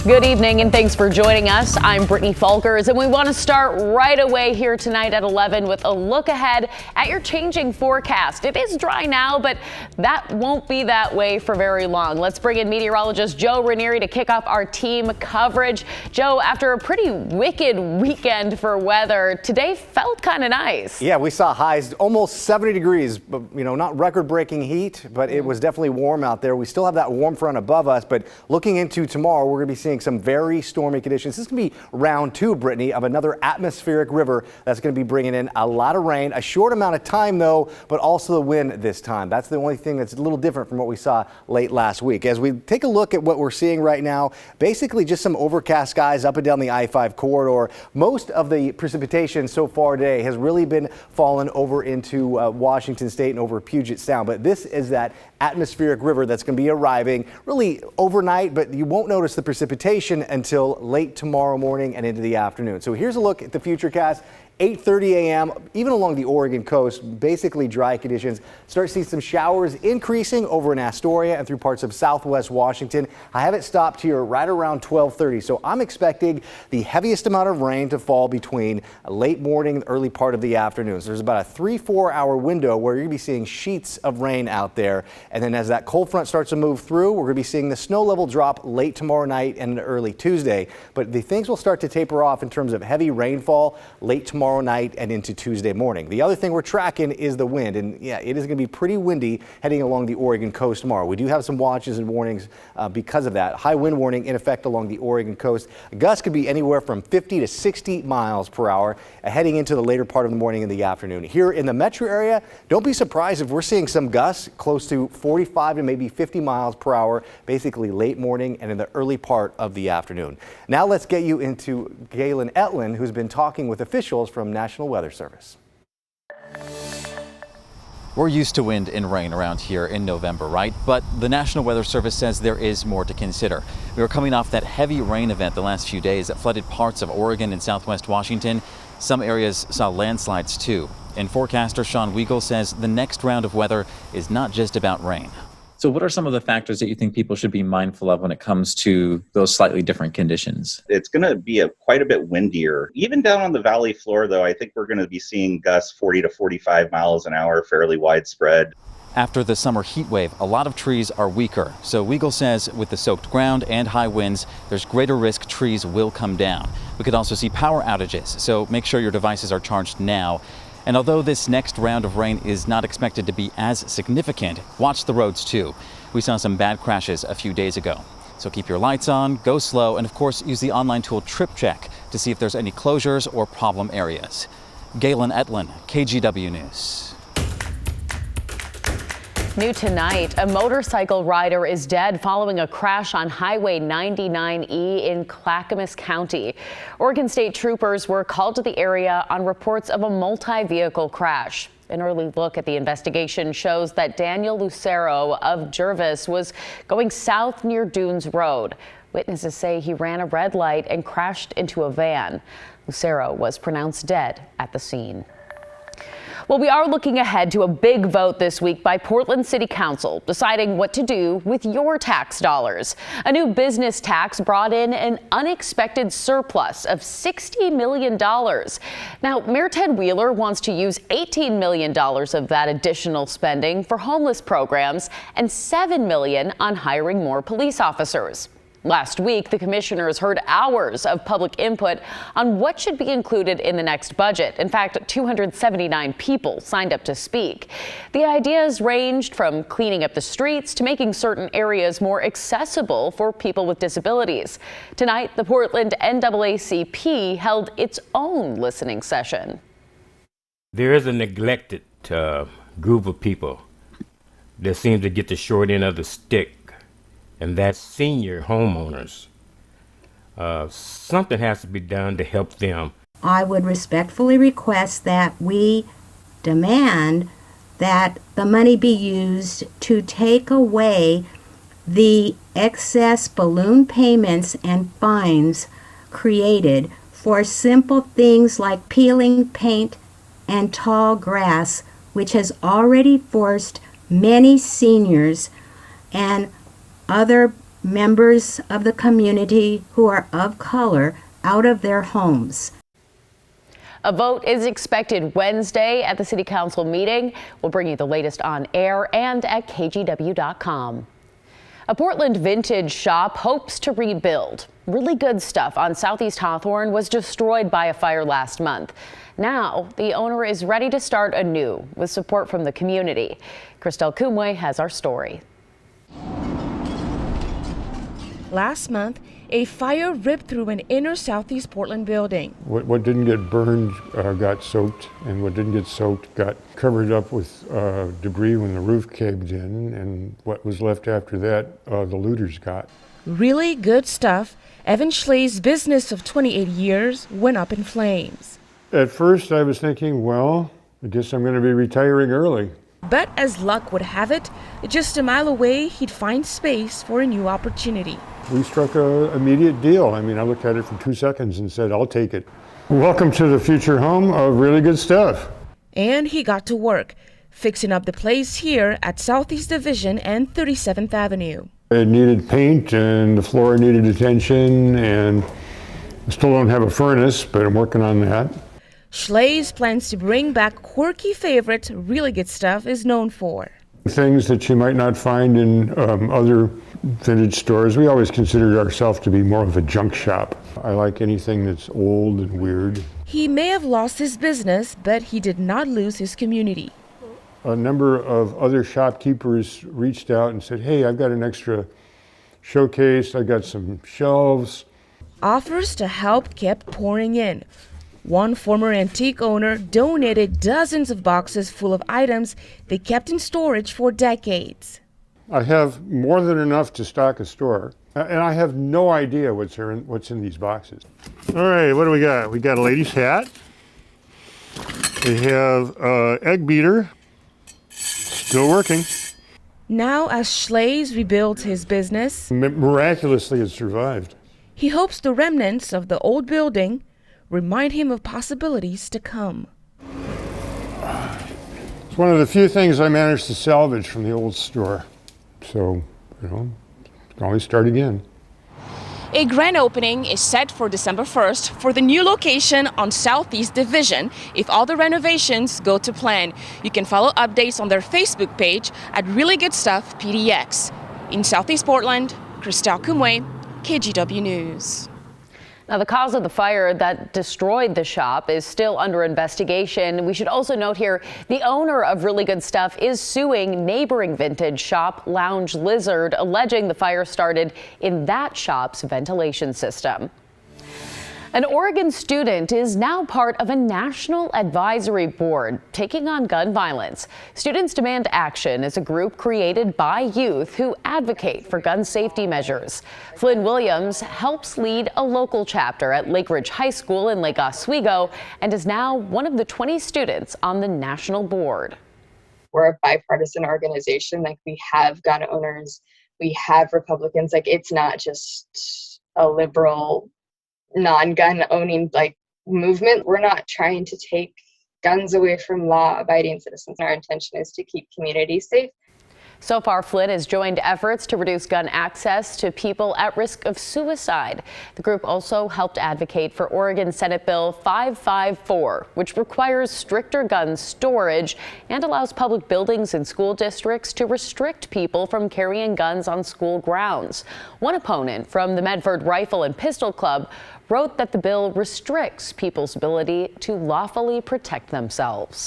Good evening and thanks for joining us. I'm Brittany Falkers and we want to start right away here tonight at 11 with a look ahead at your changing forecast. It is dry now, but that won't be that way for very long. Let's bring in meteorologist Joe Ranieri to kick off our team coverage. Joe, after a pretty wicked weekend for weather, today felt kind of nice. Yeah, we saw highs almost 70 degrees, but not record-breaking heat, but it was definitely warm out there. We still have that warm front above us, but looking into tomorrow, we're going to be seeing some very stormy conditions. This is going to be round two, Brittany, of another atmospheric river that's going to be bringing in a lot of rain. A short amount of time, though, but also the wind this time. That's the only thing that's a little different from what we saw late last week. As we take a look at what we're seeing right now, basically just some overcast skies up and down the I-5 corridor. Most of the precipitation so far today has really been falling over into Washington State and over Puget Sound. But this is that atmospheric river that's going to be arriving really overnight, but you won't notice the precipitation until late tomorrow morning and into the afternoon. So here's a look at the futurecast. 8:30 a.m. even along the Oregon coast, basically dry conditions. Start seeing some showers increasing over in Astoria and through parts of southwest Washington. I have it stopped here right around 12:30, so I'm expecting the heaviest amount of rain to fall between late morning and early part of the afternoon. So there's about a 3-4 hour window where you're going to be seeing sheets of rain out there. And then as that cold front starts to move through, we're going to be seeing the snow level drop late tomorrow night and early Tuesday. But the things will start to taper off in terms of heavy rainfall late tomorrow night and into Tuesday morning. The other thing we're tracking is the wind, and yeah, it is going to be pretty windy heading along the Oregon coast tomorrow. We do have some watches and warnings because of that. High wind warning in effect along the Oregon coast. Gusts could be anywhere from 50 to 60 miles per hour heading into the later part of the morning and the afternoon. Here in the metro area, don't be surprised if we're seeing some gusts close to 45 to maybe 50 miles per hour, basically late morning and in the early part of the afternoon. Now let's get you into Galen Etlin, who's been talking with officials from National Weather Service. We're used to wind and rain around here in November, right? But the National Weather Service says there is more to consider. We were coming off that heavy rain event the last few days that flooded parts of Oregon and southwest Washington. Some areas saw landslides too. And forecaster Sean Weigel says the next round of weather is not just about rain. So what are some of the factors that you think people should be mindful of when it comes to those slightly different conditions? It's going to be quite a bit windier. Even down on the valley floor, though, I think we're going to be seeing gusts 40 to 45 miles an hour, fairly widespread. After the summer heat wave, a lot of trees are weaker. So Weigel says with the soaked ground and high winds, there's greater risk trees will come down. We could also see power outages, so make sure your devices are charged now. And although this next round of rain is not expected to be as significant, watch the roads too. We saw some bad crashes a few days ago. So keep your lights on, go slow, and of course use the online tool Trip Check to see if there's any closures or problem areas. Galen Etlin, KGW News. New tonight, a motorcycle rider is dead following a crash on Highway 99E in Clackamas County. Oregon State troopers were called to the area on reports of a multi-vehicle crash. An early look at the investigation shows that Daniel Lucero of Jervis was going south near Dunes Road. Witnesses say he ran a red light and crashed into a van. Lucero was pronounced dead at the scene. Well, we are looking ahead to a big vote this week by Portland City Council, deciding what to do with your tax dollars. A new business tax brought in an unexpected surplus of $60 million. Now, Mayor Ted Wheeler wants to use $18 million of that additional spending for homeless programs and $7 million on hiring more police officers. Last week, the commissioners heard hours of public input on what should be included in the next budget. In fact, 279 people signed up to speak. The ideas ranged from cleaning up the streets to making certain areas more accessible for people with disabilities. Tonight, the Portland NAACP held its own listening session. There is a neglected group of people that seems to get the short end of the stick, and that's senior homeowners. Something has to be done to help them. I would respectfully request that we demand that the money be used to take away the excess balloon payments and fines created for simple things like peeling paint and tall grass, which has already forced many seniors and other members of the community who are of color out of their homes. A vote is expected Wednesday at the City Council meeting. We'll bring you the latest on air and at KGW.com. A Portland vintage shop hopes to rebuild. Really Good Stuff on Southeast Hawthorne was destroyed by a fire last month. Now, the owner is ready to start anew with support from the community. Christelle Kumwe has our story. Last month, a fire ripped through an inner Southeast Portland building. What didn't get burned got soaked, and what didn't get soaked got covered up with debris when the roof caved in, and what was left after that, the looters got. Really Good Stuff, Evan Schlee's business of 28 years, went up in flames. At first I was thinking, well, I guess I'm going to be retiring early. But as luck would have it, just a mile away, he'd find space for a new opportunity. We struck an immediate deal. I mean, I looked at it for 2 seconds and said, I'll take it. Welcome to the future home of Really Good Stuff. And he got to work, fixing up the place here at Southeast Division and 37th Avenue. It needed paint and the floor needed attention, and I still don't have a furnace, but I'm working on that. Schlee's plans to bring back quirky favorite Really Good Stuff is known for. Things that you might not find in other vintage stores. We always considered ourselves to be more of a junk shop. I like anything that's old and weird. He may have lost his business, but he did not lose his community. A number of other shopkeepers reached out and said, hey, I've got an extra showcase, I got some shelves. Offers to help kept pouring in. One former antique owner donated dozens of boxes full of items they kept in storage for decades. I have more than enough to stock a store, and I have no idea what's in these boxes. All right, what do we got? We got a lady's hat. We have an egg beater, still working. Now, as Schlee's rebuilds his business, Miraculously, it survived. he hopes the remnants of the old building remind him of possibilities to come. It's one of the few things I managed to salvage from the old store. So, can always start again. A grand opening is set for December 1st for the new location on Southeast Division if all the renovations go to plan. You can follow updates on their Facebook page at Really Good Stuff PDX. In Southeast Portland, Christelle Kumwe, KGW News. Now, the cause of the fire that destroyed the shop is still under investigation. We should also note here, the owner of Really Good Stuff is suing neighboring vintage shop Lounge Lizard, alleging the fire started in that shop's ventilation system. An Oregon student is now part of a national advisory board taking on gun violence. Students Demand Action is a group created by youth who advocate for gun safety measures. Flynn Williams helps lead a local chapter at Lake Ridge High School in Lake Oswego and is now one of the 20 students on the national board. We're a bipartisan organization. Like, we have gun owners, we have Republicans. Like, it's not just a liberal non-gun owning movement. We're not trying to take guns away from law-abiding citizens. Our intention is to keep communities safe. So far, Flynn has joined efforts to reduce gun access to people at risk of suicide. The group also helped advocate for Oregon Senate Bill 554, which requires stricter gun storage and allows public buildings and school districts to restrict people from carrying guns on school grounds. One opponent from the Medford Rifle and Pistol Club wrote that the bill restricts people's ability to lawfully protect themselves.